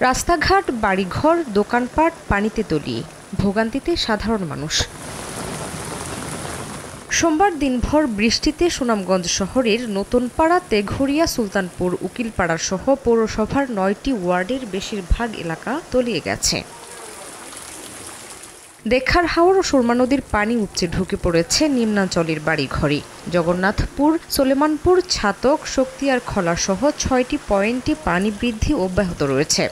রাস্তাঘাট, বাড়িঘর, দোকানপাট পানিতে তলিয়ে, ভোগান্তিতে সাধারণ মানুষ। সোমবার দিনভর বৃষ্টিতে সুনামগঞ্জ শহরের নতুনপাড়া, তেঘরিয়া, সুলতানপুর, উকিলপাড়া সহ পৌরসভার ৯টি ওয়ার্ডের বেশিরভাগ এলাকা তলিয়ে গেছে। দেখার হাওর ও সুরমা নদীর পানি উপচে ঢুকে পড়েছে নিম্নাঞ্চলের বাড়িঘরে। জগন্নাথপুর, সলেমানপুর, ছাতক, শক্তিয়ার খলা সহ ৬টি পয়েন্টে পানি বৃদ্ধি অব্যাহত রয়েছে।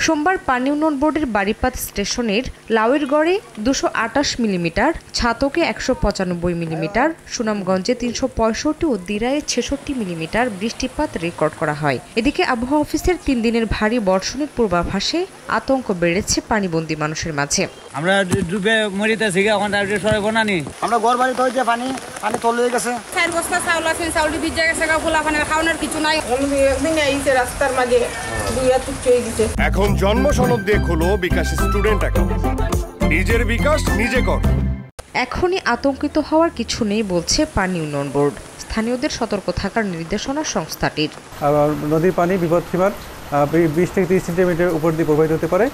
সোমবার পানি উন্নয়ন বোর্ডের বারিপাদ স্টেশনের লাউয়েরগড়ে ২২৮ মিলিমিটার, ছাতকে ১৯৫ মিলিমিটার, সুনামগঞ্জে ৩৬৫ ও দিরায়ে ৬৬ মিলিমিটার বৃষ্টিপাত রেকর্ড করা হয়। এদিকে আবহাওয়া অফিসের ৩ দিনের ভারী বর্ষণের পূর্বাভাসে আতঙ্ক বেড়েছে পানিবন্দী মানুষের মাঝে। আমরা ডুবে মরিতেছি, এখন আমরা ঘর বাড়ি তো পানি তলে গেছে। ৪ বস্তা চাউল আছে, চাউলটি ভিজে গেছে, খোলা পানি খাওয়ানোর কিছু নাই। একদিন আইছে রাস্তার মাঝে দুই হাত চয়ে গেছে। এখন জন্ম সনদ দিয়ে খোলো বিকাশ স্টুডেন্ট অ্যাকাউন্ট। নিজের বিকাশ নিজে কর। এখনই আতঙ্কিত হওয়ার কিছু নেই বলছে পানি উন্নয়ন বোর্ড। স্থানীয়দের সতর্ক থাকার নির্দেশনা সংস্থাটির। নদীর পানি বিপদসীমার ২০ থেকে ৩০ সেন্টিমিটার উপর দিয়ে প্রবাহিত হতে পারে,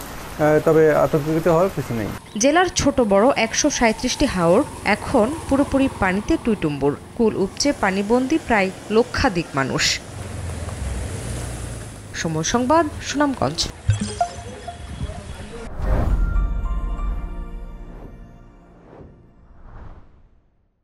তবে আতঙ্কিত হওয়ার কিছু নেই। জেলার ছোট বড় ১৩৭টি হাওর এখন পুরোপুরি পানিতে টুইটুম্বুর। কুল উপচে পানিবন্দী প্রায় লক্ষাধিক মানুষ। সময় সংবাদ, সুনামগঞ্জ।